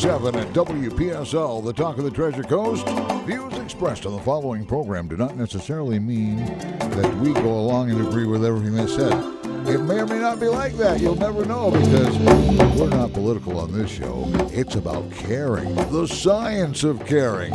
97 at WPSL, the talk of the Treasure Coast. Views expressed on the following program do not necessarily mean that we go along and agree with everything that's said. It may or may not be like that. You'll never know because we're not political on this show. It's about caring, the science of caring.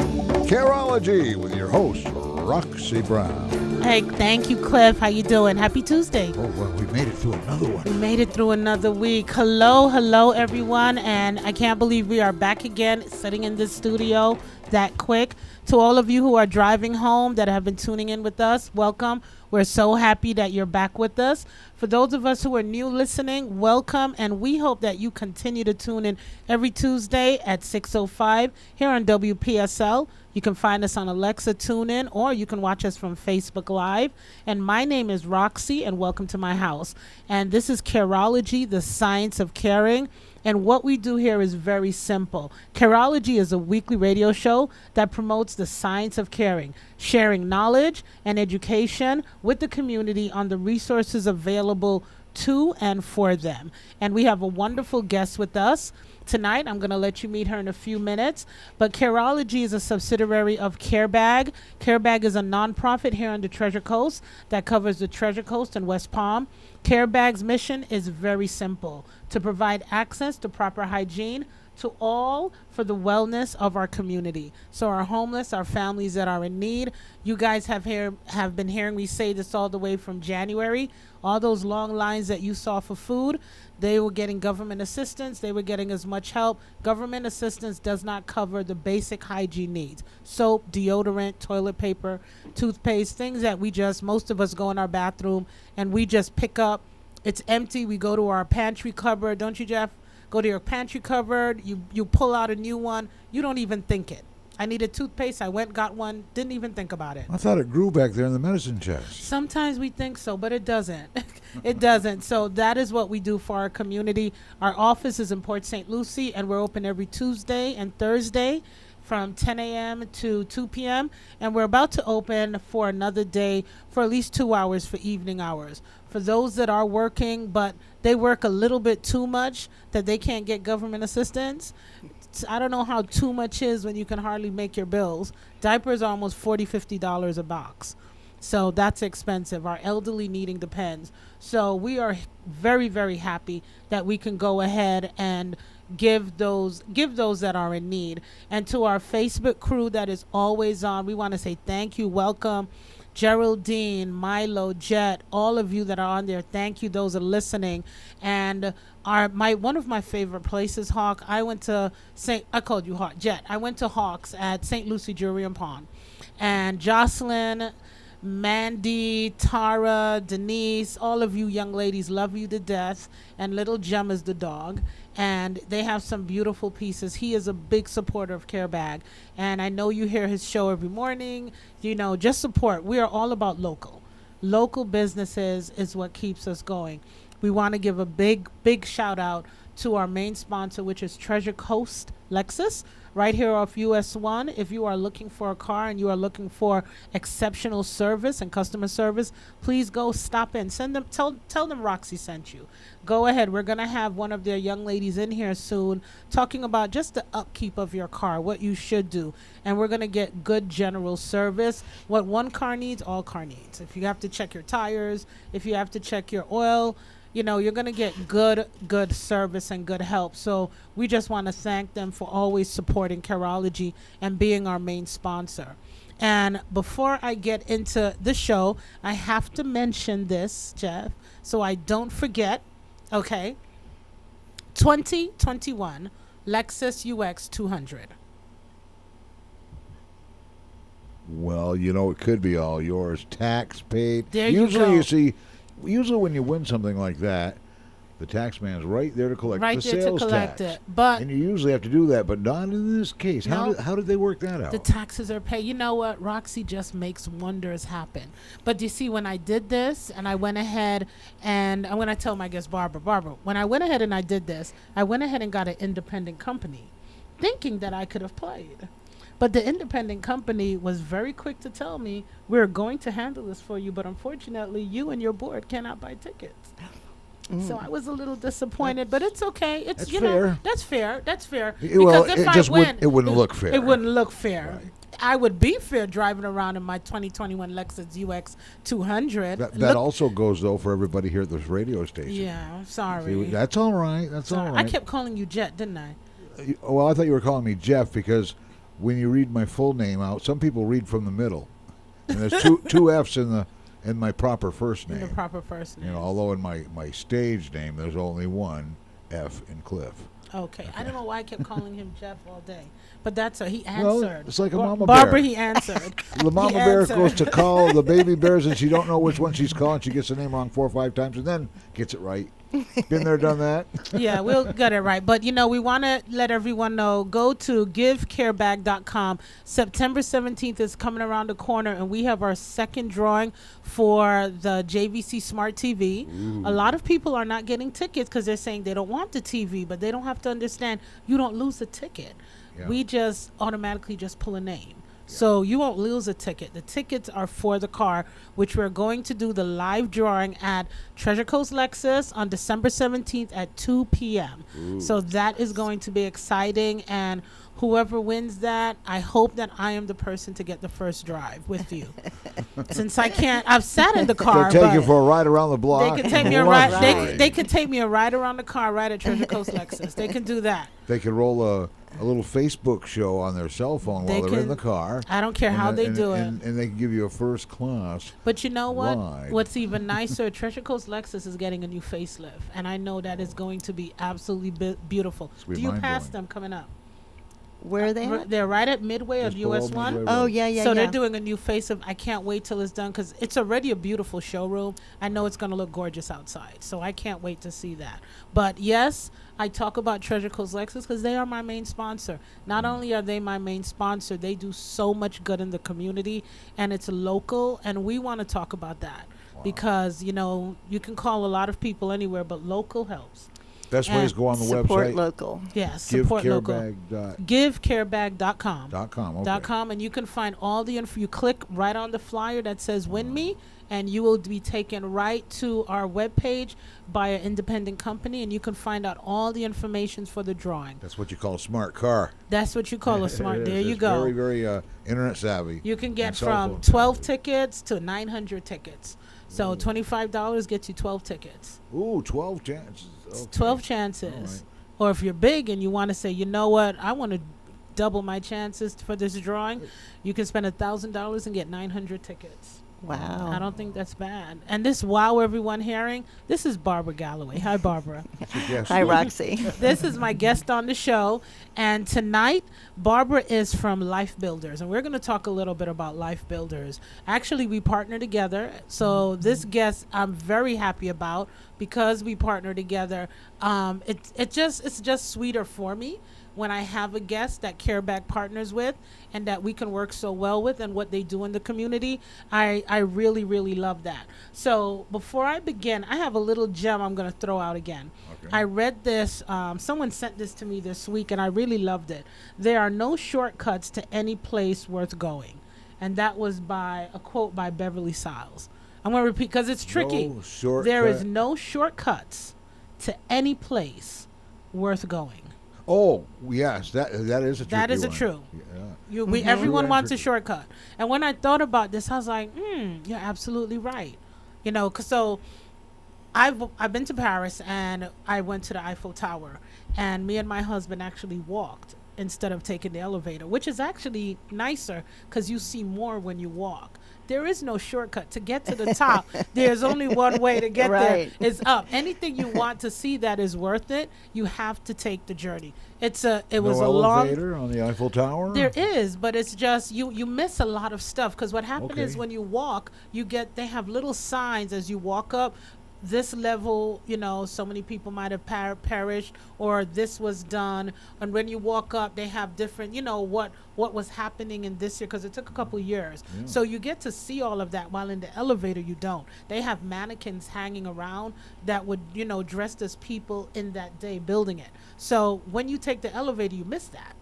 Care-ology with your host, Roxy Brown. Hey, thank you, Cliff. How you doing? Happy Tuesday. Oh, well, we made it through another one. We made it through another week. Hello, everyone. And I can't believe we are back again, sitting in this studio that quick. To all of you who are driving home that have been tuning in with us, welcome. We're so happy that you're back with us. For those of us who are new listening, welcome. And we hope that you continue to tune in every Tuesday at 6:05 here on WPSL. You can find us on Alexa TuneIn, or you can watch us from Facebook Live. And my name is Roxy, and welcome to my house. And this is Care-ology, the science of caring. And what we do here is very simple. Care-ology is a weekly radio show that promotes the science of caring, sharing knowledge and education with the community on the resources available to and for them. And we have a wonderful guest with us tonight. I'm going to let you meet her in a few minutes. But Care-ology is a subsidiary of CareBag. CareBag is a nonprofit here on the Treasure Coast that covers the Treasure Coast and West Palm. CareBag's mission is very simple: to provide access to proper hygiene to all for the wellness of our community. So our homeless, our families that are in need. You guys have been hearing me say this all the way from January. All those long lines that you saw for food, they were getting government assistance. They were getting as much help. Government assistance does not cover the basic hygiene needs: soap, deodorant, toilet paper, toothpaste, things that most of us go in our bathroom and we just pick up. It's empty. We go to our pantry cupboard. Don't you, Jeff? Go to your pantry cupboard. You pull out a new one. You don't even think it. I needed toothpaste. I went, got one. Didn't even think about it. I thought it grew back there in the medicine chest. Sometimes we think so, but it doesn't. It doesn't. So that is what we do for our community. Our office is in Port St. Lucie, and we're open every Tuesday and Thursday from 10 a.m. to 2 p.m. And we're about to open for another day for at least 2 hours for evening hours. For those that are working, but they work a little bit too much that they can't get government assistance. I don't know how too much is when you can hardly make your bills. Diapers are almost $40, $50 a box. So that's expensive. Our elderly needing depends. So we are very, very happy that we can go ahead and give those that are in need. And to our Facebook crew that is always on, we want to say thank you, welcome. Geraldine, Milo, Jet, all of you that are on there, thank you. Those are listening. And one of my favorite places, Hawk. I called you Hawk, Jet. I went to Hawks at St. Lucie Jewelry and Pawn, and Jocelyn, Mandy, Tara, Denise, all of you young ladies, love you to death. And little Jem is the dog. And they have some beautiful pieces. He is a big supporter of CareBag. And I know you hear his show every morning. Just support. We are all about local. Local businesses is what keeps us going. We want to give a big, big shout out to our main sponsor, which is Treasure Coast Lexus, right here off US 1. If you are looking for a car and you are looking for exceptional service and customer service, please go stop in. Tell them Roxy sent you. Go ahead. We're going to have one of their young ladies in here soon talking about just the upkeep of your car, what you should do. And we're going to get good general service. What one car needs, all car needs. If you have to check your tires, if you have to check your oil, you're going to get good service and good help. So we just want to thank them for always supporting Care-ology and being our main sponsor. And before I get into the show, I have to mention this, Jeff, so I don't forget. Okay. 2021 Lexus UX 200. Well, it could be all yours. Tax paid. There you go. Usually when you win something like that, the tax man's right there to collect the sales tax. But and you usually have to do that, but not in this case. No, how did they work that out? The taxes are paid. You know what? Roxy just makes wonders happen. But you see, when I did this and I went ahead and I'm going to tell my guest, Barbara, when I went ahead and I did this, I went ahead and got an independent company thinking that I could have played. But the independent company was very quick to tell me, we're going to handle this for you, but unfortunately, you and your board cannot buy tickets. So I was a little disappointed, but it's okay. It's That's fair. That's fair. That's fair. Well, Because it if I just win, it wouldn't look fair. It wouldn't look fair. Right. I would be fair driving around in my 2021 Lexus UX 200. That also goes though for everybody here at this radio station. Yeah, sorry. See, that's all right. That's all right. I kept calling you Jet, didn't I? Well, I thought you were calling me Jeff because when you read my full name out, some people read from the middle, and there's two F's in my proper first name. In the proper first name. Although in my stage name there's only one F in Cliff. Okay. I don't know why I kept calling him Jeff all day, but that's he answered. Well, it's like a mama Barbara, bear. he answered. The mama bear goes to call the baby bears and she don't know which one she's calling. She gets the name wrong 4 or 5 times and then gets it right. Been there, done that. Yeah, we'll get it right. But, we want to let everyone know, go to givecarebag.com. September 17th is coming around the corner, and we have our second drawing for the JVC Smart TV. Ooh. A lot of people are not getting tickets because they're saying they don't want the TV, but they don't have to understand you don't lose a ticket. Yeah. We just automatically just pull a name. So you won't lose a ticket. The tickets are for the car, which we're going to do the live drawing at Treasure Coast Lexus on December 17th at 2 p.m. Ooh. So that is going to be exciting. And whoever wins that, I hope that I am the person to get the first drive with you. Since I've sat in the car. They'll take you for a ride around the block. They can take me a ride. They can take me a ride around the car right at Treasure Coast Lexus. They can do that. They can roll a little Facebook show on their cell phone while they're in the car. I don't care how they do it. And they can give you a first class. But you know what? ride. What's even nicer, Treasure Coast Lexus is getting a new facelift. And I know that is going to be absolutely beautiful. Do you pass them coming up? Where are they at? They're right at Midway of Just below US 1. Midway Oh, Road. yeah. So they're doing a new facelift. I can't wait till it's done because it's already a beautiful showroom. I know it's going to look gorgeous outside. So I can't wait to see that. But yes, I talk about Treasure Coast Lexus because they are my main sponsor. Not only are they my main sponsor, they do so much good in the community, and it's local, and we want to talk about that. Wow. Because, you can call a lot of people anywhere, but local helps. Best way is go on the Support website. local. Yes, support local. Givecarebag.com. Okay. .com, and you can find all the info. You click right on the flyer that says "Win Me," and you will be taken right to our webpage by an independent company, and you can find out all the information for the drawing. That's what you call a smart car. That's what you call a smart. There you It's go. Very, very internet savvy. You can get and cell from phone 12 savvy. tickets to 900 tickets. So $25 gets you 12 tickets. Ooh, 12 chances. Okay. 12 chances. All right. Or if you're big and you want to say, you know what, I want to double my chances for this drawing, you can spend $1,000 and get 900 tickets. Wow. I don't think that's bad. And this wow everyone hearing, this is Barbara Galloway. Hi, Barbara. Yes. Hi, Roxy. This is my guest on the show. And tonight, Barbara is from LifeBuilders. And we're going to talk a little bit about LifeBuilders. Actually, we partner together. So this guest I'm very happy about because we partner together. It's just sweeter for me when I have a guest that Careback partners with and that we can work so well with and what they do in the community. I really, really love that. So before I begin, I have a little gem I'm going to throw out again. Okay. I read this, someone sent this to me this week and I really loved it. There are no shortcuts to any place worth going. And that was by a quote by Beverly Siles. I'm going to repeat because it's tricky. No shortcut. There is no shortcuts to any place worth going. Oh, yes, that is a tricky That is a one. true. Yeah. Everyone True wants a entry. shortcut. And when I thought about this, I was like, you're absolutely right. So I've been to Paris and I went to the Eiffel Tower, and me and my husband actually walked instead of taking the elevator, which is actually nicer because you see more when you walk. There is no shortcut to get to the top. There's only one way to get Right. there. It's up. Anything you want to see that is worth it, you have to take the journey. It was a long elevator on the Eiffel Tower? There is, but it's just you miss a lot of stuff because what happens is Okay. when you walk, they have little signs as you walk up. This level, so many people might have perished, or this was done. And when you walk up, they have different, what was happening in this year, because it took a couple years. Yeah. So you get to see all of that, while in the elevator you don't. They have mannequins hanging around that would, dressed as people in that day building it. So when you take the elevator, you miss that.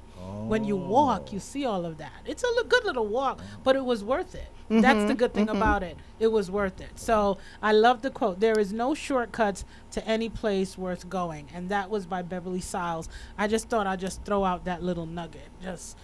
When you walk, you see all of that. It's a good little walk, but it was worth it. That's the good thing about it. It was worth it. So I love the quote. There is no shortcuts to any place worth going. And that was by Beverly Siles. I just thought I'd just throw out that little nugget. Just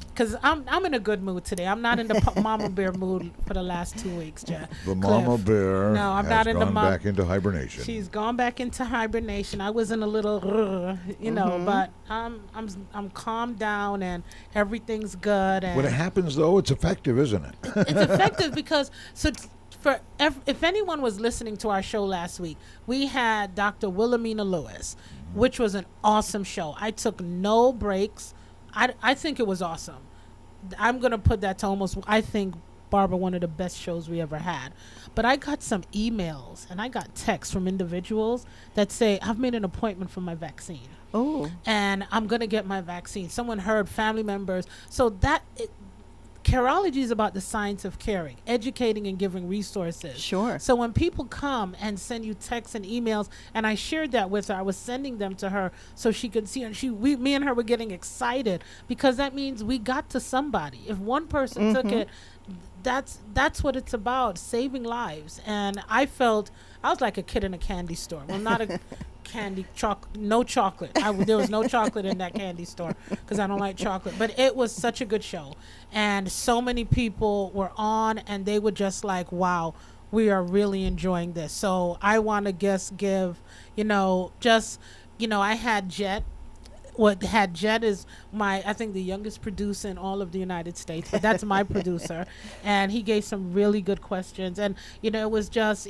because I'm in a good mood today. I'm not in the mama bear mood for the last 2 weeks, Jeff. The mama bear No, I'm has not in the gone back into hibernation. She's gone back into hibernation. I was in a little, but I'm calmed down and everything's good. And When it happens, though, it's effective, isn't it? it's effective because if anyone was listening to our show last week, we had Dr. Wilhelmina Lewis, which was an awesome show. I took no breaks. I think it was awesome. I'm going to put that to almost, I think, Barbara, one of the best shows we ever had. But I got some emails and I got texts from individuals that say, I've made an appointment for my vaccine. Oh. And I'm going to get my vaccine. Someone heard, family members. So Care-ology is about the science of caring, educating and giving resources. Sure. So when people come and send you texts and emails, and I shared that with her, I was sending them to her so she could see, and me and her were getting excited because that means we got to somebody. If one person took it, that's what it's about, saving lives. And I felt I was like a kid in a candy store. Well, not a no chocolate. There was no chocolate in that candy store because I don't like chocolate. But it was such a good show. And so many people were on and they were just like, wow, we are really enjoying this. So I want to give, I had Jet. Jet is I think the youngest producer in all of the United States, but that's my producer. And he gave some really good questions. And, it was just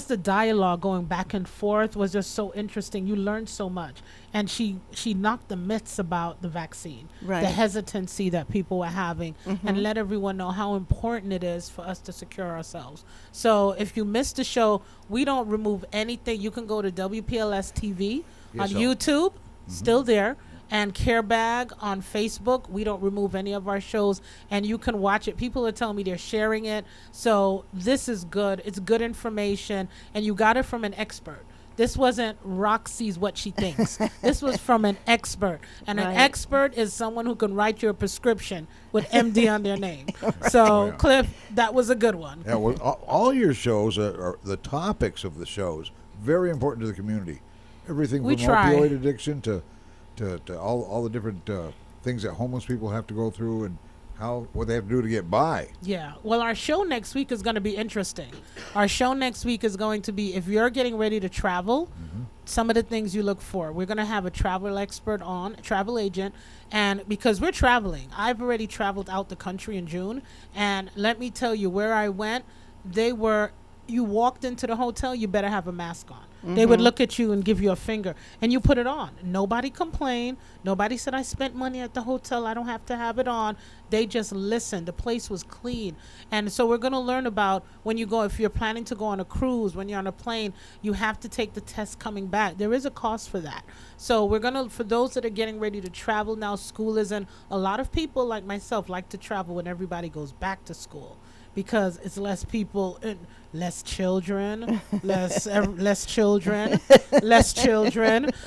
the dialogue going back and forth was just so interesting. You learned so much. And she knocked the myths about the vaccine, right. The hesitancy that people were having, and let everyone know how important it is for us to secure ourselves. So if you missed the show, we don't remove anything. You can go to WPLS TV on YouTube, still there. And CareBag on Facebook. We don't remove any of our shows, and you can watch it. People are telling me they're sharing it. So this is good. It's good information, and you got it from an expert. This wasn't Roxy's what she thinks. This was from an expert. And an expert is someone who can write you a prescription with MD on their name. So, Cliff, that was a good one. Yeah, well, all your shows are the topics of the shows, very important to the community. Everything from opioid addiction to all the different things that homeless people have to go through and what they have to do to get by. Yeah. Well, our show next week is going to be interesting. Our show next week is going to be, if you're getting ready to travel, some of the things you look for. We're going to have a travel expert on, a travel agent, and because we're traveling, I've already traveled out the country in June, and let me tell you, where I went, you walked into the hotel, you better have a mask on. They would look at you and give you a finger, and you put it on. Nobody complained. Nobody said, I spent money at the hotel, I don't have to have it on. They just listened. The place was clean. And so we're going to learn about when you go, if you're planning to go on a cruise, when you're on a plane, you have to take the test coming back. There is a cost for that. So we're going to, for those that are getting ready to travel now, school is in. A lot of people like myself like to travel when everybody goes back to school, because it's less people, less children, less children.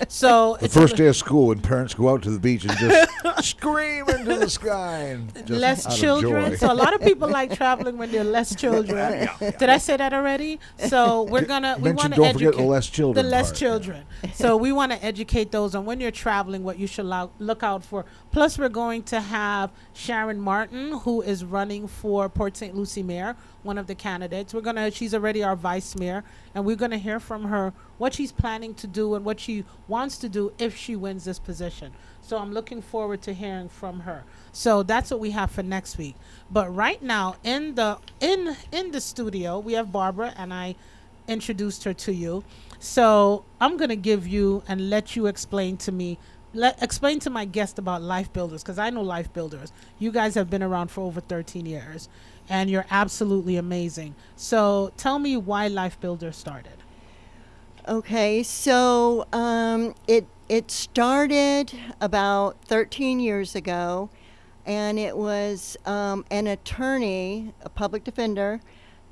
So the first day of school, when parents go out to the beach and just scream into the sky, and just less children. So a lot of people like traveling when there are less children. Did I say that already? So we want to educate. Don't forget the less children. The less part. children. So we want to educate those on when you're traveling, what you should look out for. Plus, we're going to have Sharon Martin, who is running for Port St. Lucie mayor, one of the candidates. She's already our vice mayor, and we're going to hear from her what she's planning to do and what she wants to do if she wins this position. So I'm looking forward to hearing from her. So that's what we have for next week. But right now in the studio, we have Barbara, and I introduced her to you. So I'm going to give you and let you explain to me, explain to my guest about LifeBuilders, because I know LifeBuilders. You guys have been around for over 13 years, and you're absolutely amazing. So tell me why LifeBuilders started. Okay, so it started about 13 years ago, and it was an attorney, a public defender,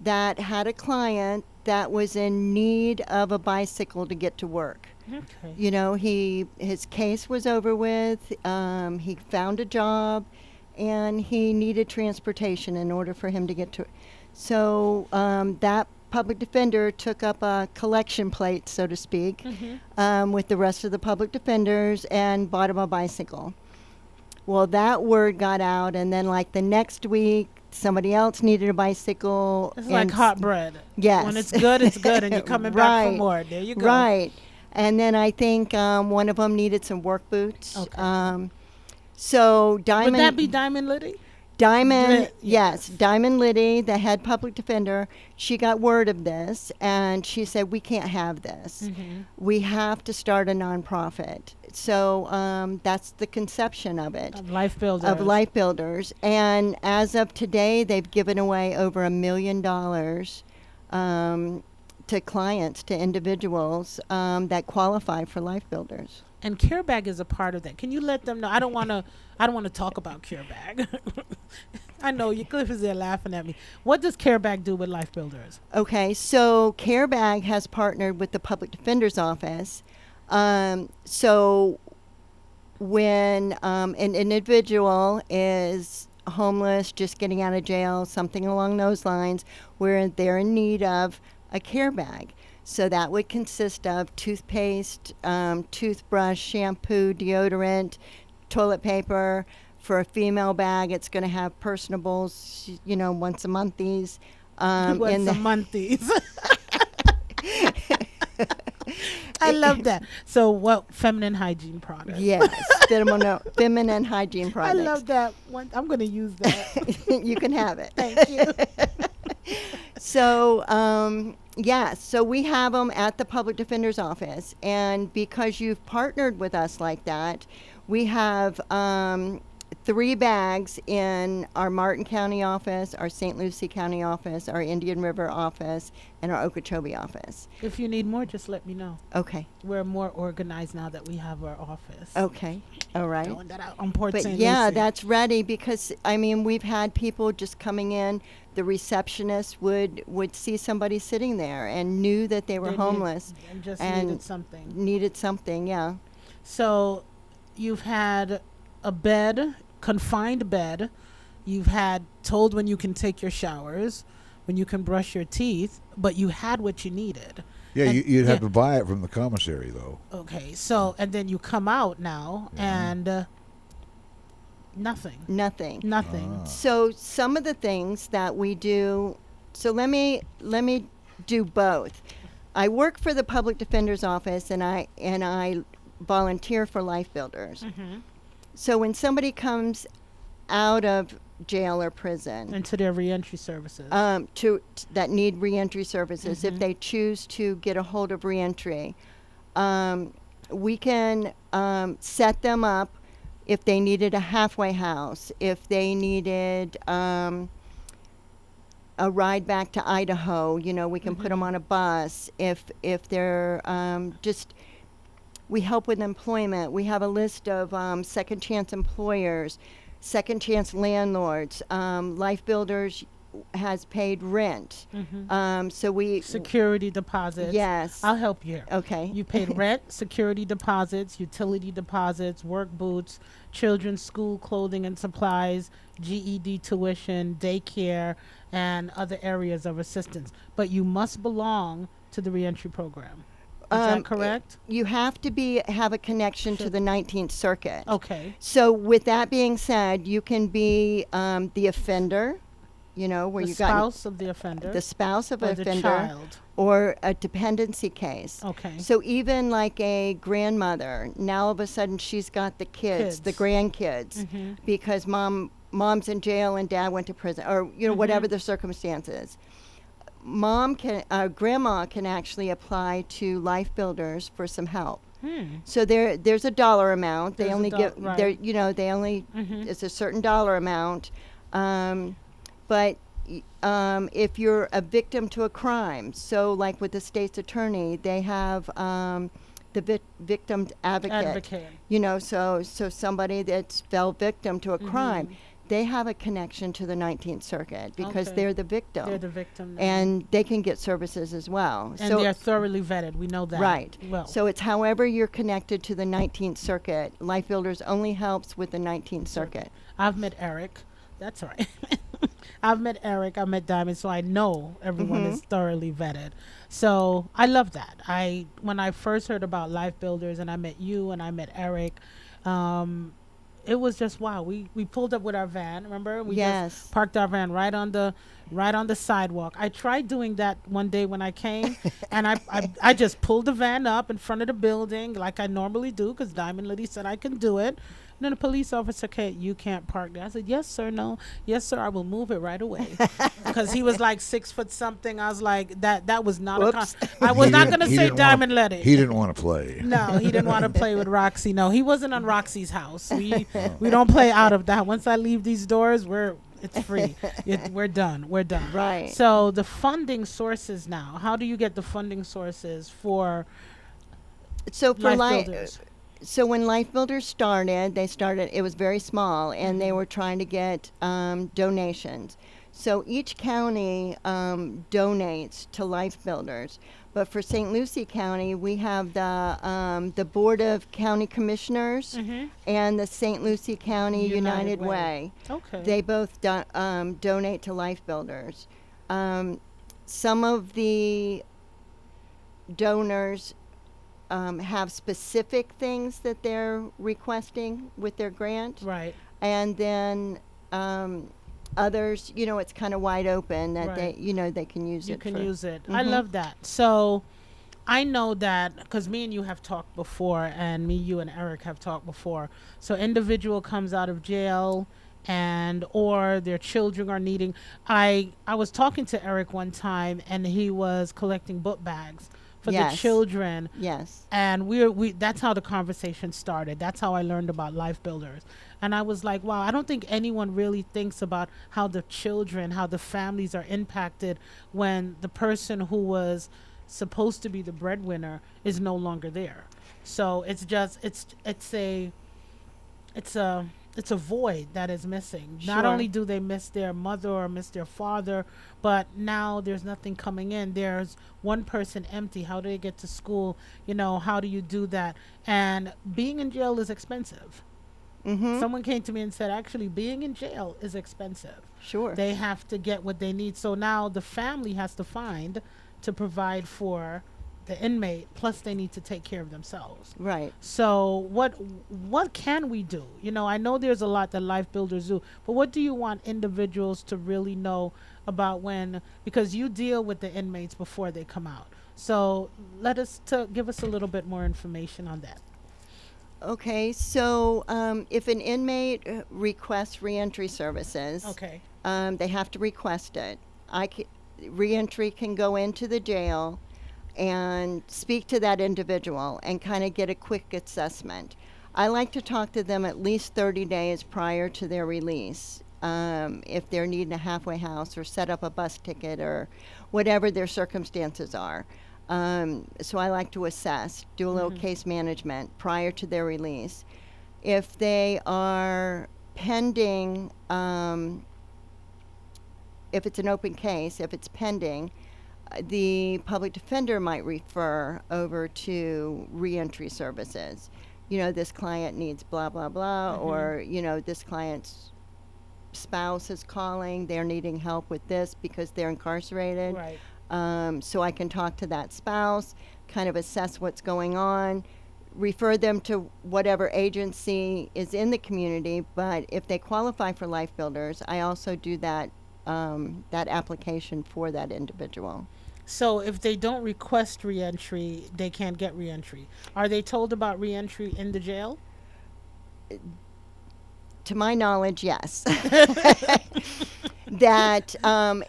that had a client that was in need of a bicycle to get to work. Okay. You know, his case was over with. He found a job, and he needed transportation in order for him to get to. So that public defender took up a collection plate, so to speak, with the rest of the public defenders and bought him a bicycle. Well, that word got out, and then like the next week, somebody else needed a bicycle. It's like hot bread. Yes. When it's good, and you're coming back for more. There you go. Right. And then I think one of them needed some work boots. Okay. So Diamond. Would that be Diamond Liddy? Diamond, yes. Diamond Liddy, the head public defender, she got word of this, and she said, we can't have this. We have to start a nonprofit. So that's the conception of it. Of LifeBuilders. Of LifeBuilders. And as of today, they've given away over $1 million to clients, to individuals that qualify for LifeBuilders. And CareBag is a part of that. Can you let them know? I don't want to talk about CareBag. I know you Cliff is there laughing at me. What does CareBag do with LifeBuilders? Okay, so CareBag has partnered with the Public Defender's Office. So when an individual is homeless, just getting out of jail, something along those lines, where they're in need of a care bag. So that would consist of toothpaste, toothbrush, shampoo, deodorant, toilet paper. For a female bag, it's going to have personables, you know, once a monthies. Once a monthies. I love that. So what feminine hygiene products? Yes, feminine hygiene products. I love that one. I'm going to use that. You can have it. Thank you. So, so we have them at the Public Defender's Office. And because you've partnered with us like that, we have 3 bags in our Martin County office, our St. Lucie County office, our Indian River office, and our Okeechobee office. If you need more, just let me know. Okay. We're more organized now that we have our office. Okay. All right. Throwing that out on Port But St. yeah, Lucie. that's ready because, I mean, we've had people just coming in. The receptionist would see somebody sitting there and knew that they were homeless. And just and needed something. Yeah. So you've had a bed, confined bed. You've had told when you can take your showers, when you can brush your teeth, but you had what you needed. Yeah, you'd have to buy it from the commissary, though. Okay, so, and then you come out now and nothing. Nothing. So some of the things that we do, so let me do both. I work for the Public Defender's Office, and I volunteer for LifeBuilders. So when somebody comes out of jail or prison, into their reentry services, that need reentry services, if they choose to get a hold of reentry, we can set them up. If they needed a halfway house, if they needed a ride back to Idaho, you know, we can put them on a bus. If they're we help with employment. We have a list of second chance employers, second chance landlords. LifeBuilders has paid rent. So we security deposits. Yes. I'll help you here. Okay. You paid rent, security deposits, utility deposits, work boots, children's school clothing and supplies, GED tuition, daycare, and other areas of assistance. But you must belong to the reentry program. Is that correct? You have to have a connection to the 19th Circuit. Okay. So with that being said, you can be the offender, you know, where the you got spouse of the offender, the spouse of or an the offender, child, or a dependency case. Okay. So even like a grandmother, now all of a sudden she's got the kids. The grandkids, because mom's in jail and dad went to prison, or you know whatever the circumstances. Grandma can actually apply to LifeBuilders for some help. So there's a dollar amount. They only give it's a certain dollar amount. But if you're a victim to a crime, so like with the state's attorney, they have the victim advocate. You know, so somebody that's fell victim to a crime, they have a connection to the 19th Circuit because Okay. they're the victim. They're the victim. now. And they can get services as well. And they're thoroughly vetted. We know that. Right. Well, So it's however you're connected to the 19th Circuit. LifeBuilders only helps with the 19th Circuit. I've met Eric. That's right. I've met Eric. I met Diamond, so I know everyone is thoroughly vetted. So I love that. When I first heard about LifeBuilders, and I met you, and I met Eric, it was just wow. We pulled up with our van. Remember? We Yes. just parked our van right on the sidewalk. I tried doing that one day when I came, and I just pulled the van up in front of the building like I normally do because Diamond Liddy said I can do it. And then the police officer said, "You can't park there." I said, "Yes, sir. No, yes, sir. I will move it right away." Because he was like 6 foot something. I was like, that was not Whoops. I was He not didn't- going to he say didn't wanna- Diamond Liddy. He didn't want to play. No, he didn't want to play with Roxy. No, he wasn't on Roxy's house. We don't play out of that. Once I leave these doors, it's free. We're done. We're done. Right. So the funding sources now. How do you get the funding sources for So for LifeBuilders? So when LifeBuilders started, it was very small, and they were trying to get donations. So each county donates to LifeBuilders. But for St. Lucie County, we have the Board of County Commissioners and the St. Lucie County United Way. Okay. They both donate to LifeBuilders. Some of the donors have specific things that they're requesting with their grant. Right. And then others, it's kind of wide open that Right. they can use You it. can for. use it. I love that. So I know that because me and you have talked before, and you and Eric have talked before. So individual comes out of jail or their children are needing. I was talking to Eric one time, and he was collecting book bags for the Yes. children. Yes. And we that's how the conversation started. That's how I learned about LifeBuilders. And I was like, wow, I don't think anyone really thinks about how the children, how the families are impacted when the person who was supposed to be the breadwinner is no longer there. So it's just it's a void that is missing. Not Sure. only do they miss their mother or miss their father, but now there's nothing coming in. There's one person empty. How do they get to school? How do you do that? And being in jail is expensive. Someone came to me and said, actually, being in jail is expensive. Sure. They have to get what they need. So now the family has to find to provide for the inmate, plus they need to take care of themselves. Right. So what can we do? I know there's a lot that LifeBuilders do, but what do you want individuals to really know about because you deal with the inmates before they come out. So give us a little bit more information on that. Okay. So if an inmate requests reentry services, Okay. they have to request it. Reentry can go into the jail and speak to that individual and kind of get a quick assessment. I like to talk to them at least 30 days prior to their release, if they're needing a halfway house or set up a bus ticket or whatever their circumstances are. So I like to assess, do a little case management prior to their release. If they are pending, if it's an open case, if it's pending, the public defender might refer over to reentry services. This client needs blah, blah, blah, or, this client's spouse is calling, they're needing help with this because they're incarcerated. Right. So I can talk to that spouse, kind of assess what's going on, refer them to whatever agency is in the community. But if they qualify for LifeBuilders, I also do that application for that individual. So if they don't request reentry, they can't get reentry. Are they told about reentry in the jail? To my knowledge, yes. That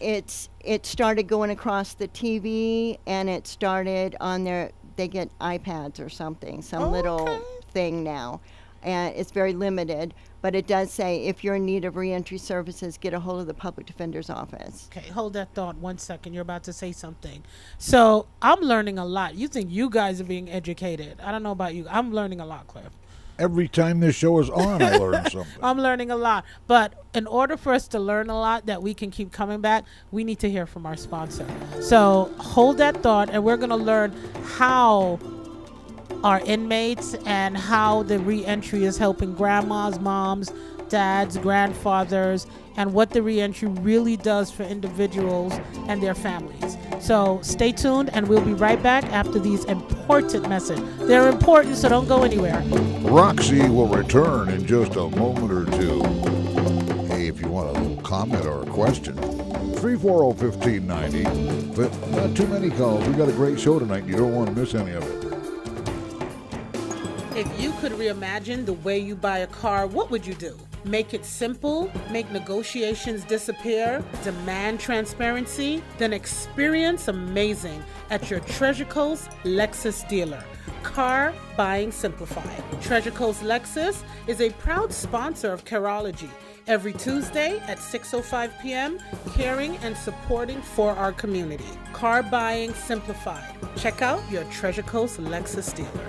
it started going across the TV, and it started on they get iPads or something, some little thing now. And it's very limited, but it does say if you're in need of reentry services, get a hold of the public defender's office. Okay, hold that thought 1 second. You're about to say something. So I'm learning a lot. You think you guys are being educated. I don't know about you. I'm learning a lot, Cliff. Every time this show is on, I learn something. I'm learning a lot. But in order for us to learn a lot that we can keep coming back, we need to hear from our sponsor. So hold that thought, and we're going to learn how our inmates and how the reentry is helping grandmas, moms, dads, grandfathers, and what the reentry really does for individuals and their families. So stay tuned, and we'll be right back after these important messages. They're important, so don't go anywhere. Roxy will return in just a moment or two. Hey, if you want a little comment or a question, 340-1590. But not too many calls. We got a great show tonight. You don't want to miss any of it. If you could reimagine the way you buy a car, what would you do? Make it simple, make negotiations disappear, demand transparency, then experience amazing at your Treasure Coast Lexus dealer. Car buying simplified. Treasure Coast Lexus is a proud sponsor of Care-ology. Every Tuesday at 6:05 p.m., caring and supporting for our community. Car buying simplified. Check out your Treasure Coast Lexus dealer.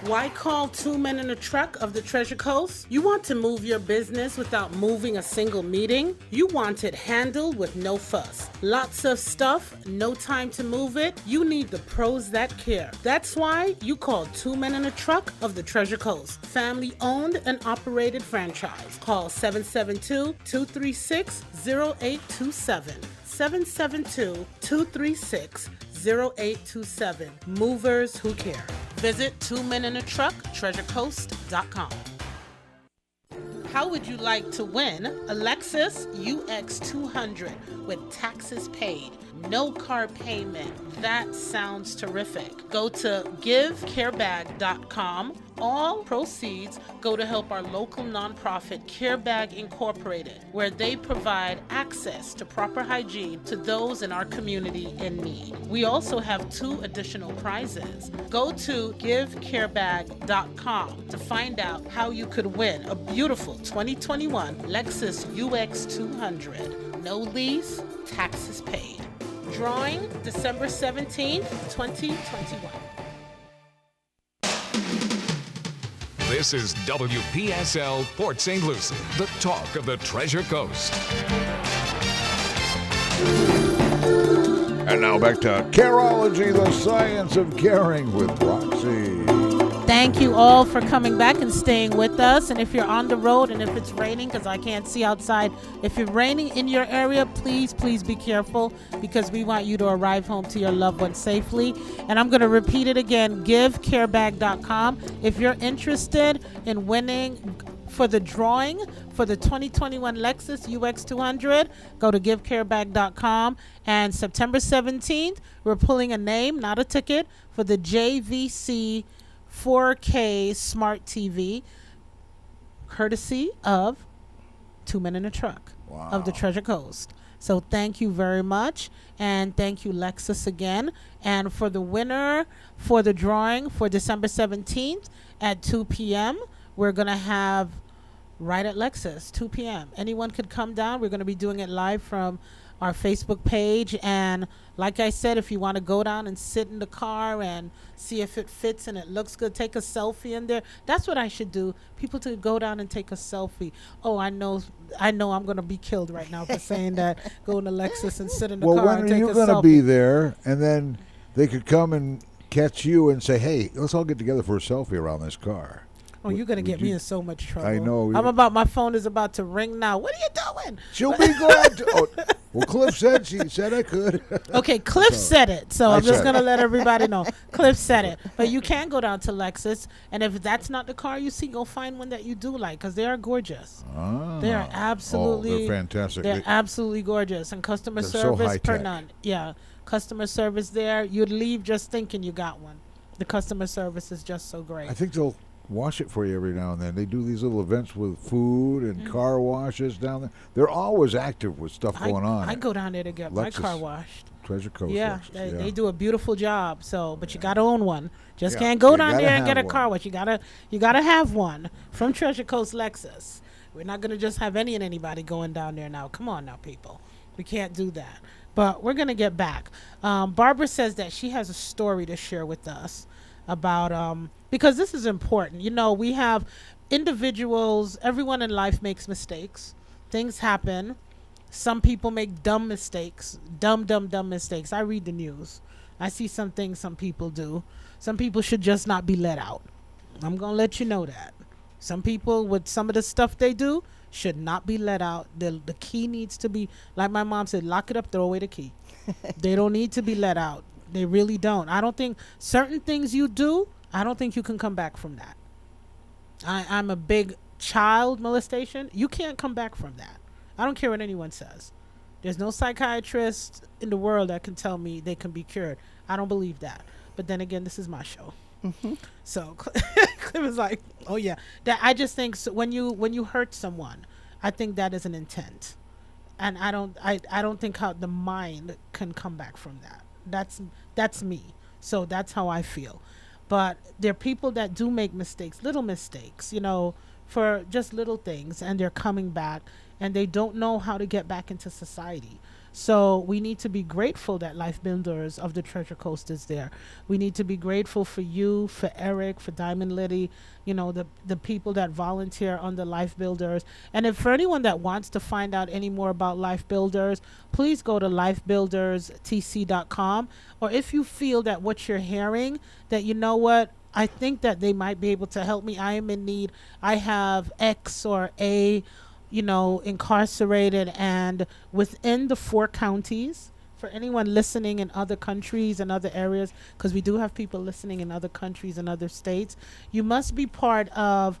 Why call Two Men in a Truck of the Treasure Coast? You want to move your business without moving a single meeting? You want it handled with no fuss. Lots of stuff, no time to move it? You need the pros that care. That's why you call Two Men in a Truck of the Treasure Coast. Family owned and operated franchise. Call 772-236-0827. 772-236-0827. Movers who care. Visit Two Men in a Truck, treasurecoast.com. How would you like to win a Lexus UX200 with taxes paid? No car payment. That sounds terrific. Go to givecarebag.com. All proceeds go to help our local nonprofit CareBag Incorporated, where they provide access to proper hygiene to those in our community in need. We also have 2 additional prizes. Go to givecarebag.com to find out how you could win a beautiful 2021 Lexus UX200. No lease, taxes paid. Drawing December 17th, 2021. This is WPSL Port St. Lucie, the talk of the Treasure Coast. And now back to Care-ology, the science of caring with Roxy. Thank you all for coming back and staying with us. And if you're on the road and if it's raining, because I can't see outside, if it's raining in your area, please be careful, because we want you to arrive home to your loved one safely. And I'm going to repeat it again, givecarebag.com. If you're interested in winning for the drawing for the 2021 Lexus UX200, go to givecarebag.com. And September 17th, we're pulling a name, not a ticket, for the JVC 4K Smart TV, courtesy of Two Men in a Truck of the Treasure Coast. So thank you very much, and thank you, Lexus, again. And for the winner for the drawing for December 17th at 2 p.m., we're going to have right at Lexus, 2 p.m. Anyone could come down. We're going to be doing it live from our Facebook page. And like I said, if you want to go down and sit in the car and see if it fits and it looks good, take a selfie in there. That's what I should do. People to go down and take a selfie. Oh, I know I'm going to be killed right now for saying that. Go in the Lexus and sit in the car and take a selfie. Well, when are you going to be there? And then they could come and catch you and say, hey, let's all get together for a selfie around this car. Oh, you're going to get me in so much trouble. I know. My phone is about to ring now. What are you doing? She'll be glad to. Oh, well, Cliff said I could. Okay, Cliff said it. So I'm just going to let everybody know. Cliff said it. But you can go down to Lexus. And if that's not the car you see, go find one that you do like, because they are gorgeous. They are absolutely. They're fantastic. They're absolutely gorgeous. And customer service per none. Yeah. Customer service there. You'd leave just thinking you got one. The customer service is just so great. I think they'll wash it for you every now and then. They do these little events with food and car washes down there. They're always active with stuff going on. I go down there to get my car washed. Treasure Coast. Yeah, they do a beautiful job. So, but you got to own one. Just can't go down there and get a car wash. You gotta have one from Treasure Coast Lexus. We're not gonna just have any and anybody going down there now. Come on now, people. We can't do that. But we're gonna get back. Barbara says that she has a story to share with us. about because this is important. You know, we have individuals, everyone in life makes mistakes. Things happen. Some people make dumb mistakes. Dumb mistakes. I read the news. I see some things some people do. Some people should just not be let out. I'm going to let you know that. Some people, with some of the stuff they do, should not be let out. The key needs to be, like my mom said, lock it up, throw away the key. They don't need to be let out. They really don't. I don't think certain things you do, I don't think you can come back from that. I'm a big child molestation. You can't come back from that. I don't care what anyone says. There's no psychiatrist in the world that can tell me they can be cured. I don't believe that. But then again, this is my show. Mm-hmm. So Cliff was like, oh yeah. That I just think when you hurt someone, I think that is an intent. And I don't think how the mind can come back from that. That's me. So that's how I feel. But there are people that do make mistakes, little mistakes, you know, for just little things, and they're coming back and they don't know how to get back into society. So we need to be grateful that LifeBuilders of the Treasure Coast is there. We need to be grateful for you, for Eric, for Diamond Liddy, you know, the people that volunteer on the LifeBuilders. And if for anyone that wants to find out any more about LifeBuilders, please go to LifeBuildersTC.com. Or if you feel that what you're hearing, that you know what, I think that they might be able to help me. I am in need. I have X or A, you know, incarcerated, and within the 4 counties, for anyone listening in other countries and other areas, because we do have people listening in other countries and other states, you must be part of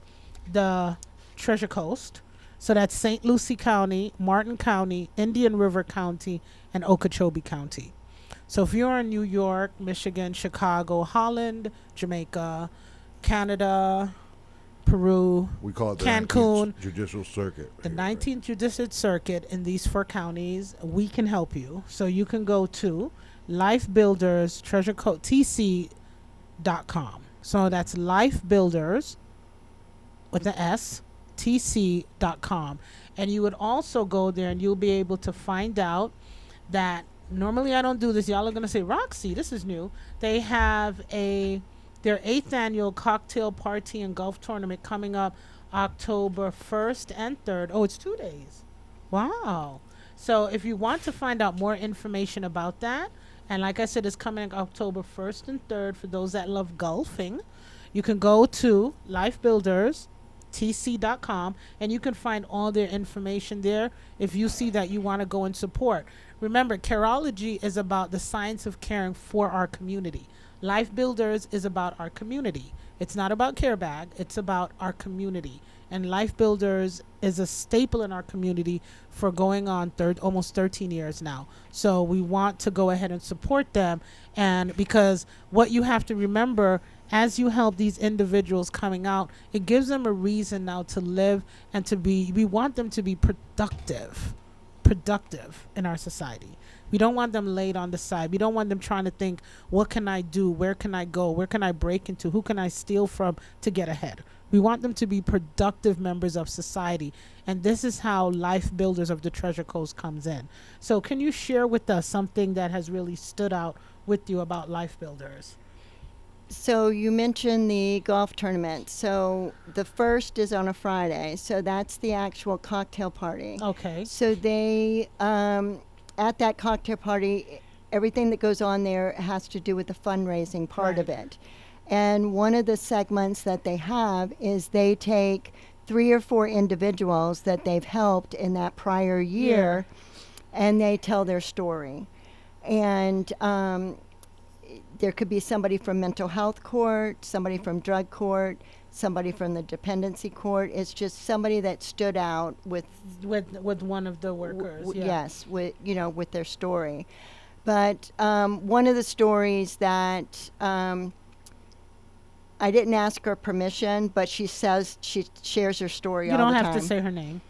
the Treasure Coast. So that's St. Lucie County, Martin County, Indian River County, and Okeechobee County. So if you're in New York, Michigan, Chicago, Holland, Jamaica, Canada, Peru, We call it the Cancun, 19th Judicial Circuit. the 19th Judicial Circuit in these 4 counties, we can help you. So you can go to LifeBuilders Treasure Coast TC.com. So that's LifeBuilders with the S TC.com. And you would also go there and you'll be able to find out that normally I don't do this. Y'all are going to say, Roxy, this is new. They have their 8th annual cocktail party and golf tournament coming up October 1st and 3rd. Oh, it's 2 days. Wow. So if you want to find out more information about that, and like I said, it's coming October 1st and 3rd for those that love golfing, you can go to LifeBuildersTC.com and you can find all their information there if you see that you want to go and support. Remember, Care-ology is about the science of caring for our community. LifeBuilders is about our community. It's not about CareBag. It's about our community. And LifeBuilders is a staple in our community for going on almost 13 years now. So we want to go ahead and support them. And because what you have to remember, as you help these individuals coming out, it gives them a reason now to live and to be, we want them to be productive in our society. We don't want them laid on the side. We don't want them trying to think, what can I do? Where can I go? Where can I break into? Who can I steal from to get ahead? We want them to be productive members of society. And this is how LifeBuilders of the Treasure Coast comes in. So can you share with us something that has really stood out with you about LifeBuilders? So you mentioned the golf tournament. So the first is on a Friday. So that's the actual cocktail party. Okay. So they, at that cocktail party, everything that goes on there has to do with the fundraising part of it. And one of the segments that they have is they take 3 or 4 individuals that they've helped in that prior year, and they tell their story. And there could be somebody from mental health court, somebody from drug court, somebody from the dependency court. It's just somebody that stood out with one of the workers. Yes, with their story. But one of the stories that I didn't ask her permission, but she says she shares her story all the time. You don't have to say her name.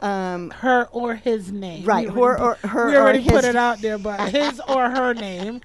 Her or his name. Right, We already put it out there, but his or her name.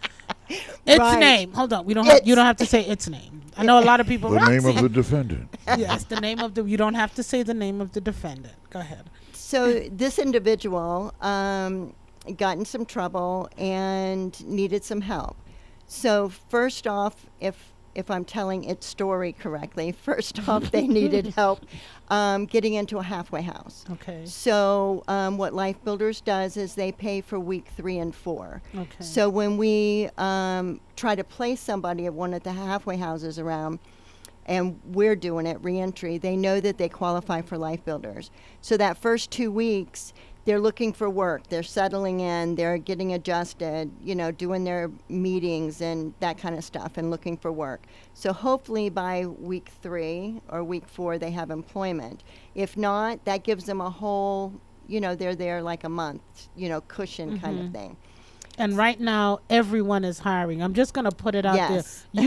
Its name. Hold on. You don't have to say its name. I know a lot of people. The name of the defendant. Yes, the name of you don't have to say the name of the defendant. Go ahead. So this individual got in some trouble and needed some help. So first off, if if I'm telling its story correctly. First off, they needed help getting into a halfway house. Okay. So what LifeBuilders does is they pay for week 3 and 4. Okay. So when we try to place somebody at one of the halfway houses around, and we're doing it, reentry, they know that they qualify for LifeBuilders. So that first 2 weeks, they're looking for work. They're settling in. They're getting adjusted, doing their meetings and that kind of stuff and looking for work. So hopefully by week 3 or week 4, they have employment. If not, that gives them a whole, they're there like a month, cushion kind of thing. And right now, everyone is hiring. I'm just going to put it out Yes. there.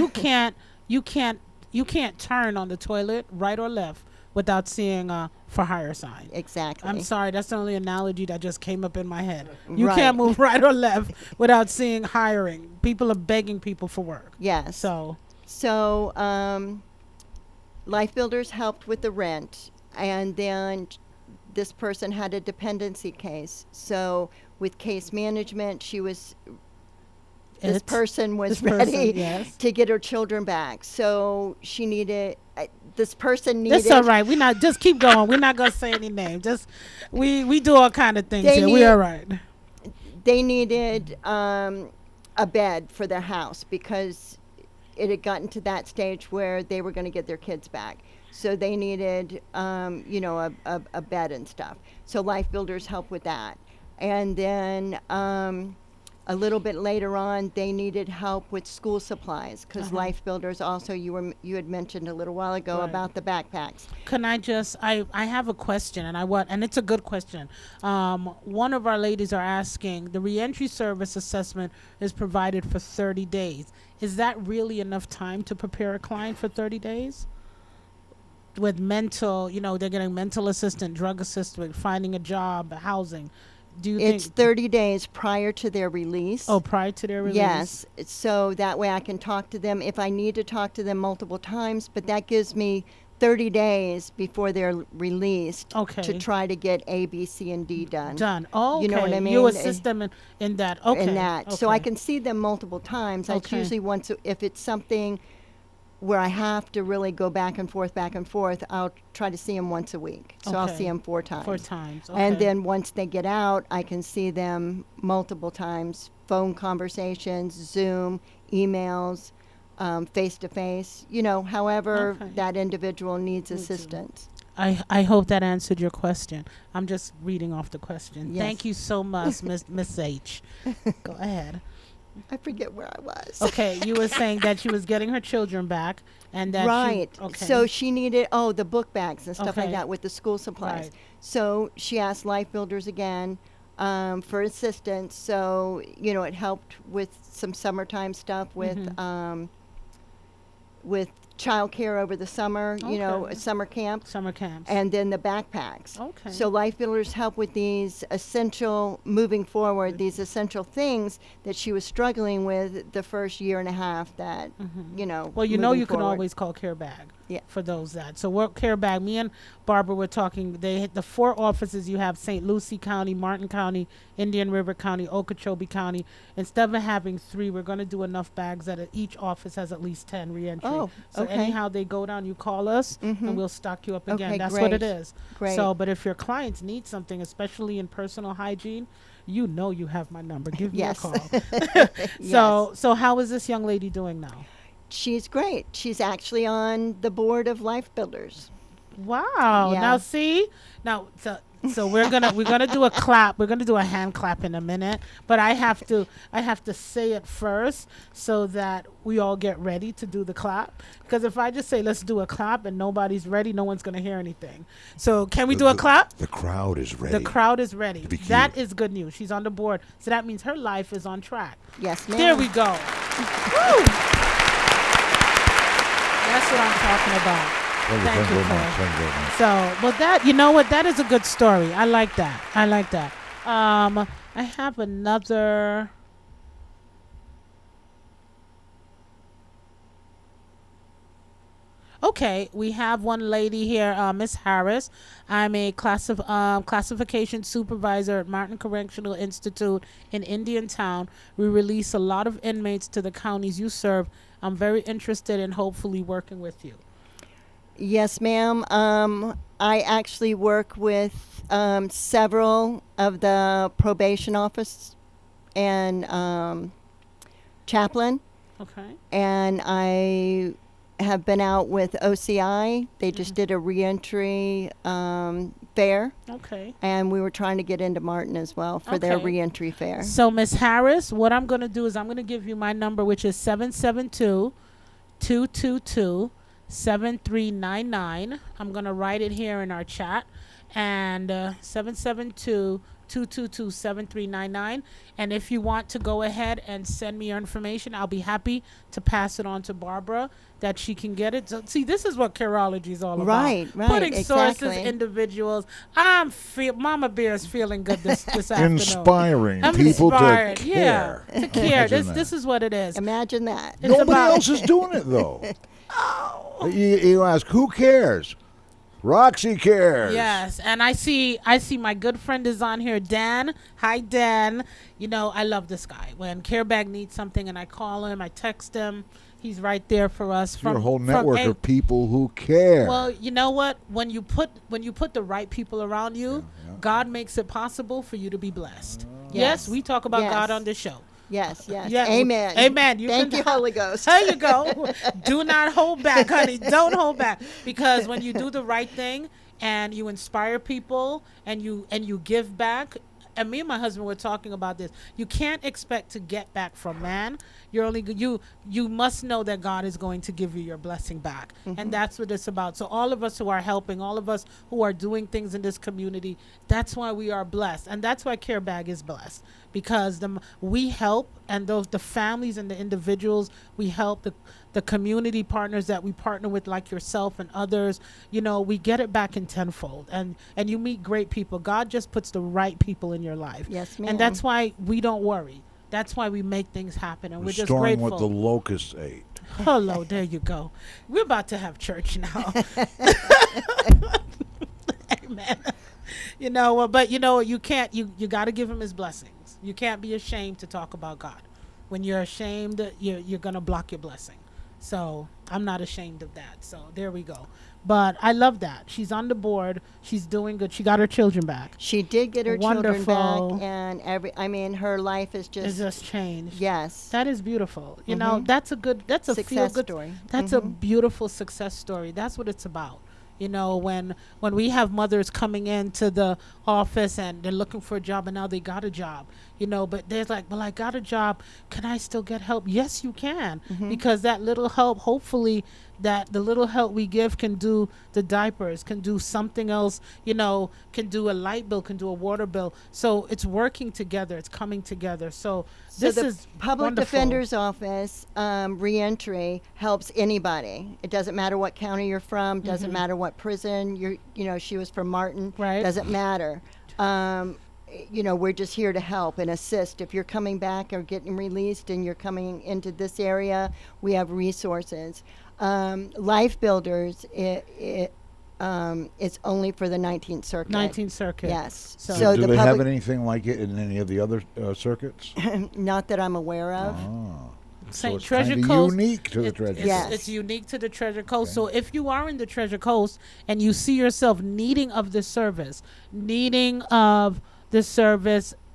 You can't turn on the toilet right or left without seeing a for hire sign. Exactly. I'm sorry, that's the only analogy that just came up in my head. You Right. can't move right or left without seeing hiring. People are begging people for work. Yes. So LifeBuilders helped with the rent, and then this person had a dependency case. So with case management, this person was ready yes. to get her children back. So she needed, this person needed. That's all right. We not just keep going. We're not gonna say any names. Just we do all kind of things here. We all right. They needed a bed for their house because it had gotten to that stage where they were going to get their kids back. So they needed, a bed and stuff. So LifeBuilders help with that. And then a little bit later on, they needed help with school supplies because LifeBuilders also, you had mentioned a little while ago Right. about the backpacks. Can I just I have a question and it's a good question. One of our ladies are asking, the reentry service assessment is provided for 30 days. Is that really enough time to prepare a client for 30 days? With mental, they're getting mental assistant, drug assistant, finding a job, housing. Do you It's think 30 days prior to their release. Oh, prior to their release? Yes, so that way I can talk to them if I need to talk to them multiple times, but that gives me 30 days before they're released Okay. to try to get A, B, C, and D done. Done. Oh, okay. You know what I mean? You assist them in that. Okay. In that. So I okay. can see them multiple times. It's Okay. usually once, if it's something where I have to really go back and forth, I'll try to see them once a week. So I'll Okay. see them 4 times. 4 times. And okay. then once they get out, I can see them multiple times, phone conversations, Zoom, emails, face-to-face, however Okay. that individual needs assistance. I hope that answered your question. I'm just reading off the question. Yes. Thank you so much, Miss H. Go ahead. I forget where I was. Okay, you were saying that she was getting her children back, and that Right. She, okay. So she needed, the book bags and stuff like Okay. that with the school supplies. Right. So she asked LifeBuilders again for assistance. So, it helped with some summertime stuff with child care over the summer, Okay. summer camp. summer camps. And then the backpacks. Okay. So LifeBuilders help with these moving forward, these essential things that she was struggling with the first year and a half that, Well, you moving can forward. always call Care Bag. Yeah. For those that. So work Care Bag. Me and Barbara were talking. They hit the 4 offices you have: St. Lucie County, Martin County, Indian River County, Okeechobee County. Instead of having 3, we're going to do enough bags that each office has at least 10 reentry. Oh, so okay. anyhow they go down, you call us and we'll stock you up again. Okay, That's what it great. is. Great. So, but if your clients need something, especially in personal hygiene, you have my number. Give me a Yes. call. Yes. So how is this young lady doing now? She's great. She's actually on the board of LifeBuilders. Wow. Yeah. Now see? So we're gonna do a clap. We're gonna do a hand clap in a minute. But I have to say it first so that we all get ready to do the clap. Because if I just say let's do a clap and nobody's ready, no one's gonna hear anything. So can we do a clap? The crowd is ready. The crowd is ready. To be cued. That is good news. She's on the board. So that means her life is on track. Yes, ma'am. There we go. Woo! That's what I'm talking about. Thank you, Claire. So, well, that is a good story. I like that. I have another. Okay, we have one lady here, Miss Harris. I'm a classification supervisor at Martin Correctional Institute in Indiantown. We release a lot of inmates to the counties you serve. I'm very interested in hopefully working with you. Yes, ma'am. I actually work with several of the probation office and chaplain, Okay. and I have been out with OCI. They just did a reentry fair, Okay. and we were trying to get into Martin as well for their Okay. reentry fair. So, Miss Harris, what I'm going to do is I'm going to give you my number, which is 772-222-7399. I'm going to write it here in our chat. And 772-222-7399. And if you want to go ahead and send me your information, I'll be happy to pass it on to Barbara that she can get it. So, see, this is what Care-ology is all about. Right, Putting sources, exactly. individuals. Mama Bear is feeling good this afternoon. Inspiring I'm people inspired. to Yeah, care. to care. Imagine This is what it is. Imagine that. It's Nobody about- else is doing it, though. You ask, who cares? Roxy cares. Yes, and I see my good friend is on here, Dan. Hi, Dan. You know, I love this guy. When CareBag needs something and I call him, I text him, he's right there for us. Your whole network of people who care. Well, you know what? When you put the right people around you, God makes it possible for you to be blessed. Yes, we talk about Yes. God on this show. Yes, yes. Yeah, Amen. Amen. Thank you, Holy Ghost. There you go. Do not hold back, honey. Don't hold back, because when you do the right thing and you inspire people and you give back. And me and my husband were talking about this. You can't expect to get back from man. You're only you must know that God is going to give you your blessing back, and that's what it's about. So all of us who are helping, all of us who are doing things in this community, that's why we are blessed, and that's why CareBag is blessed, because we help, and the families and the individuals we help, the community partners that we partner with, like yourself and others, you know, we get it back in tenfold, and you meet great people. God just puts the right people in your life. Yes, ma'am. And that's why we don't worry. That's why we make things happen, and we're just Restoring grateful. what the locusts ate. Hello, there you go. We're about to have church now. Amen. You know, but you know, you can't. You got to give him his blessings. You can't be ashamed to talk about God. When you're ashamed, you're gonna block your blessing. So I'm not ashamed of that. So there we go. But I love that. She's on the board. She's doing good. She got her children back. She did get her Wonderful. children back, and her life is It's just, just changed. yes. That is beautiful. You know, that's a Success feel good story. That's a beautiful success story. That's what it's about. You know, when we have mothers coming into the office and they're looking for a job and now they got a job, you know, but they're like, well, I got a job. Can I still get help? Yes, you can. Because that little help, hopefully that the little help we give can do the diapers, can do something else, you know, can do a light bill, can do a water bill. So it's working together. It's coming together. So this the is Public wonderful. Defender's Office reentry helps anybody. It doesn't matter what county you're from. Doesn't matter what prison she was from Martin. Right. Doesn't matter. We're just here to help and assist. If you're coming back or getting released and you're coming into this area, we have resources. LIfeBuilders, it's only for the 19th Circuit. 19th Circuit. Yes. So Do the they have public, anything like it in any of the other circuits? not that I'm aware of. Oh. So St. it's Treasure kinda Coast. unique to the Treasure Yes. Coast. It's unique to the Treasure Coast. So if you are in the Treasure Coast and you see yourself needing of this service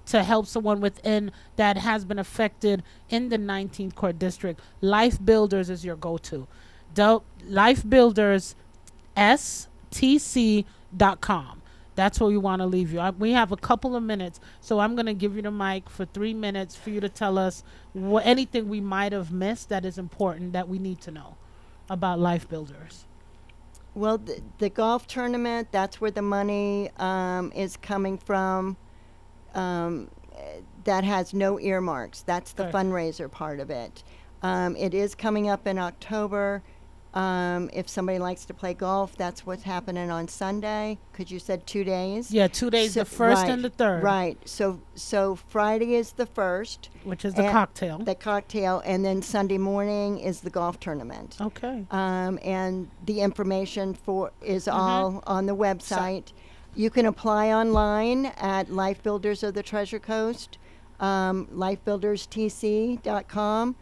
to help someone within that has been affected in the 19th Court District, LifeBuilders is your go-to. LifeBuilders stc.com. That's where we want to leave you. We have a couple of minutes, so I'm going to give you the mic for 3 minutes for you to tell us anything we might have missed that is important that we need to know about LifeBuilders. Well, the golf tournament, that's where the money is coming from. That has no earmarks. That's the Okay. fundraiser part of it. It is coming up in October. If somebody likes to play golf, that's what's happening on Sunday, because you said 2 days. Yeah, 2 days, the first and the third. Right. So Friday is the first. Which is the cocktail. The cocktail, and then Sunday morning is the golf tournament. Okay. And the information is all on the website. You can apply online at LifeBuilders of the Treasure Coast, LifeBuildersTC.com,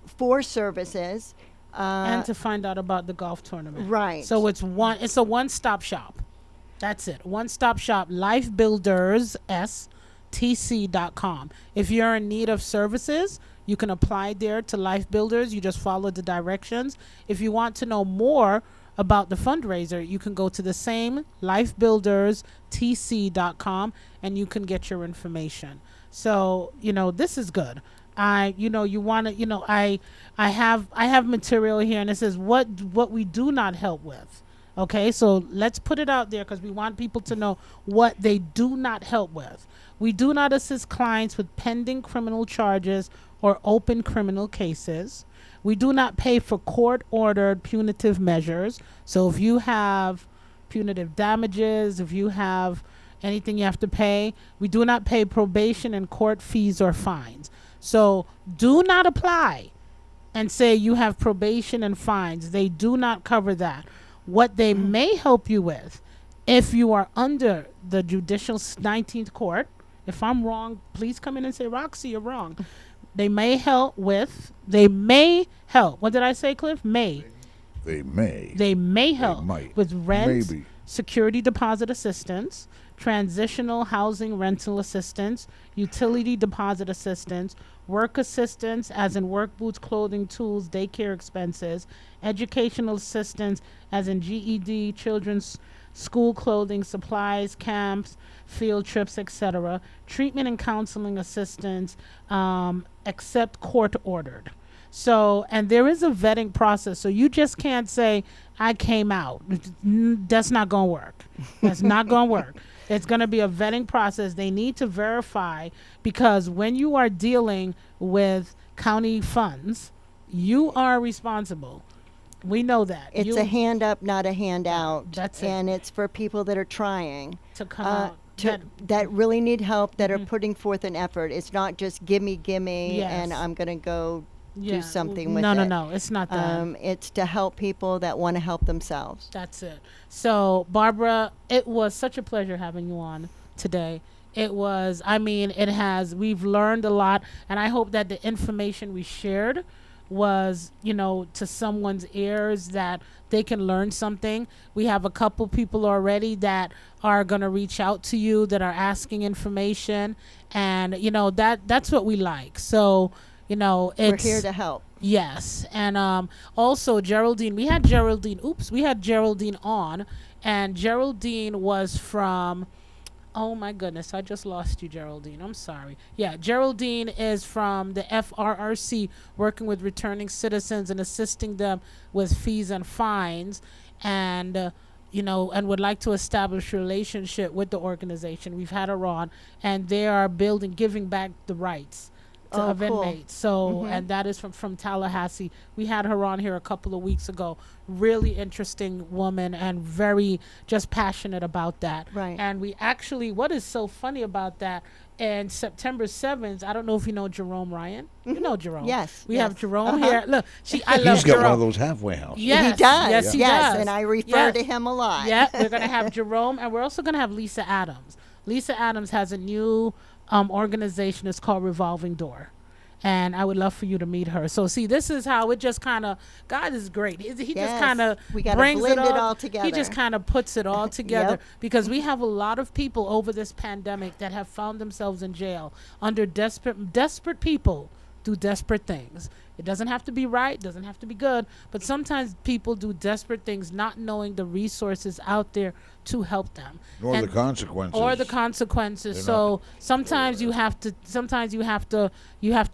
for services. And to find out about the golf tournament. Right. So it's a one-stop shop. That's it. One-stop shop, LifeBuildersTC.com. If you're in need of services, you can apply there to Life Builders. You just follow the directions. If you want to know more about the fundraiser, you can go to the same LifeBuildersTC.com and you can get your information. So, this is good. I have material here, and it says what we do not help with. Okay, so let's put it out there because we want people to know what they do not help with. We do not assist clients with pending criminal charges or open criminal cases. We do not pay for court-ordered punitive measures. So if you have punitive damages, if you have anything you have to pay, we do not pay probation and court fees or fines. So do not apply and say you have probation and fines. They do not cover that. What they may help you with, if you are under the judicial 19th court, if I'm wrong, please come in and say, Roxy, you're wrong. They may help. What did I say, Cliff? They may help with rent, security deposit assistance, transitional housing rental assistance, utility deposit assistance, work assistance, as in work boots, clothing, tools, daycare expenses, educational assistance, as in GED, children's school clothing, supplies, camps, field trips, etc., treatment and counseling assistance, except court ordered. So, and there is a vetting process. So you just can't say, I came out. That's not going to work. That's not going to work. It's going to be a vetting process. They need to verify, because when you are dealing with county funds, you are responsible. We know that. It's a hand up, not a handout. That's it. And it's for people that are trying To come out. that really need help, that are putting forth an effort. It's not just gimme, Yes. and I'm going to go do something with no, it. No, it's not that. It's to help people that want to help themselves. That's it. So, Barbara, it was such a pleasure having you on today. We've learned a lot, and I hope that the information we shared was, to someone's ears, that they can learn something. We have a couple people already that are going to reach out to you, that are asking information, and, that's what we like. So, we're here to help. Yes. And also Geraldine, we had Geraldine on, and Geraldine was from, oh my goodness, I just lost you, Geraldine. I'm sorry. Yeah, Geraldine is from the FRRC, working with returning citizens and assisting them with fees and fines, and and would like to establish a relationship with the organization. We've had her on, and they are giving back the rights of inmates. So, and that is from Tallahassee. We had her on here a couple of weeks ago. Really interesting woman, and very just passionate about that. Right. And we actually, what is so funny about that, and September 7th, I don't know if you know Jerome Ryan. You know Jerome. Yes. We have Jerome here. Look, I love Jerome. He's got one of those halfway houses. Yes, He does. Yes, he does. And I refer to him a lot. Yeah, we're going to have Jerome, and we're also going to have Lisa Adams. Lisa Adams has a new organization. It's called Revolving Door. And I would love for you to meet her. So, see, this is how it just kind of, God is great. He just kind of brings blend it all together. He just kind of puts it all together. Because we have a lot of people over this pandemic that have found themselves in jail under desperate people do desperate things. It doesn't have to be right, doesn't have to be good, but sometimes people do desperate things not knowing the resources out there to help them. Or the consequences. So sometimes you have to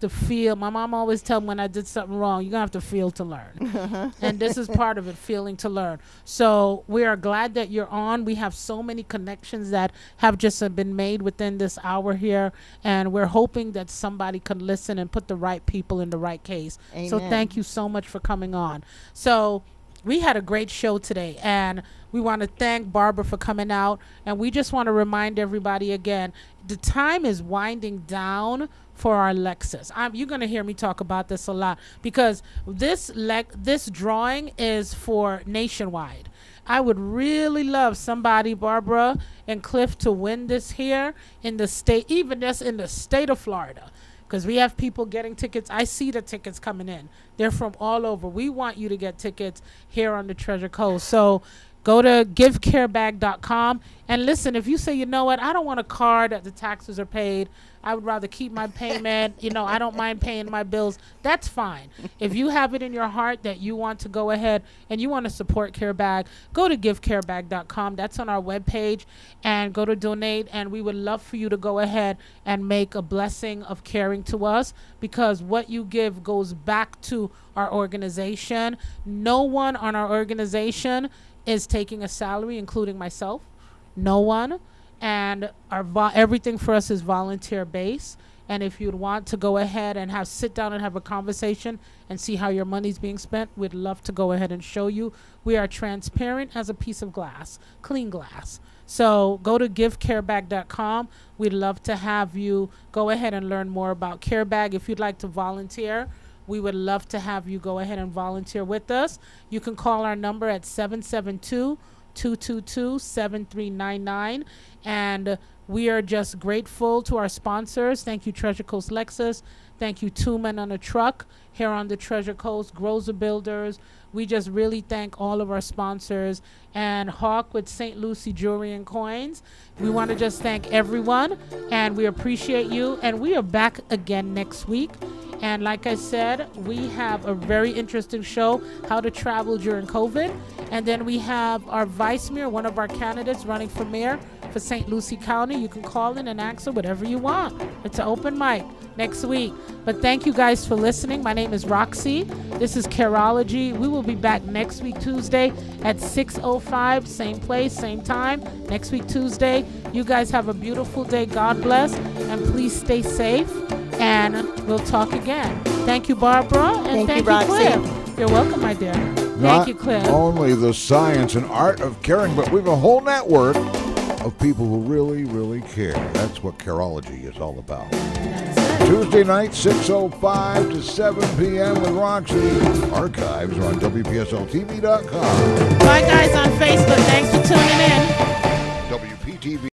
feel. My mom always tell me when I did something wrong, you're going to have to feel to learn. And this is part of it, feeling to learn. So we are glad that you're on. We have so many connections that have just been made within this hour here, and we're hoping that somebody can listen and put the right people in the right case. place. So Amen. thank you so much for coming on. So we had a great show today, and we want to thank Barbara for coming out. And we just want to remind everybody again, the time is winding down for our Lexus. You're going to hear me talk about this a lot, because this drawing is for nationwide. I would really love somebody, Barbara and Cliff, to win this here in the state, even just in the state of Florida, because we have people getting tickets. I see the tickets coming in. They're from all over. We want you to get tickets here on the Treasure Coast. So go to givecarebag.com. And listen, if you say, you know what, I don't want a car that the taxes are paid, I would rather keep my payment, I don't mind paying my bills, that's fine. If you have it in your heart that you want to go ahead and you want to support CareBag, go to givecarebag.com. That's on our webpage, and go to donate. And we would love for you to go ahead and make a blessing of caring to us, because what you give goes back to our organization. No one on our organization is taking a salary, including myself. No one. And everything for us is volunteer based. And if you'd want to go ahead and sit down and have a conversation and see how your money's being spent, we'd love to go ahead and show you. We are transparent as a piece of glass, clean glass. So go to givecarebag.com. We'd love to have you go ahead and learn more about CareBag. If you'd like to volunteer, we would love to have you go ahead and volunteer with us. You can call our number at 772-222-7399. And we are just grateful to our sponsors. Thank you, Treasure Coast Lexus. Thank you, Two Men on a Truck here on the Treasure Coast, LIfeBuilders. We just really thank all of our sponsors. And Hawk with St. Lucie Jewelry and Coins. We want to just thank everyone, and we appreciate you. And we are back again next week. And like I said, we have a very interesting show, how to travel during COVID. And then we have our vice mayor, one of our candidates running for mayor for St. Lucie County. You can call in and ask her whatever you want. It's an open mic next week. But thank you guys for listening. My name is Roxy. This is Care-ology. We will be back next week, Tuesday at 6:05, same place, same time. Next week, Tuesday. You guys have a beautiful day. God bless. And please stay safe. And we'll talk again. Thank you, Barbara. And thank you, Roxy. Cliff. You're welcome, my dear. Thank you, Cliff. Not only the science and art of caring, but we have a whole network of people who really, really care. That's what Care-ology is all about. Tuesday night, 6:05 to 7 p.m. with Roxy. Archives are on WPSLTV.com. Bye, guys, on Facebook. Thanks for tuning in. WPTV.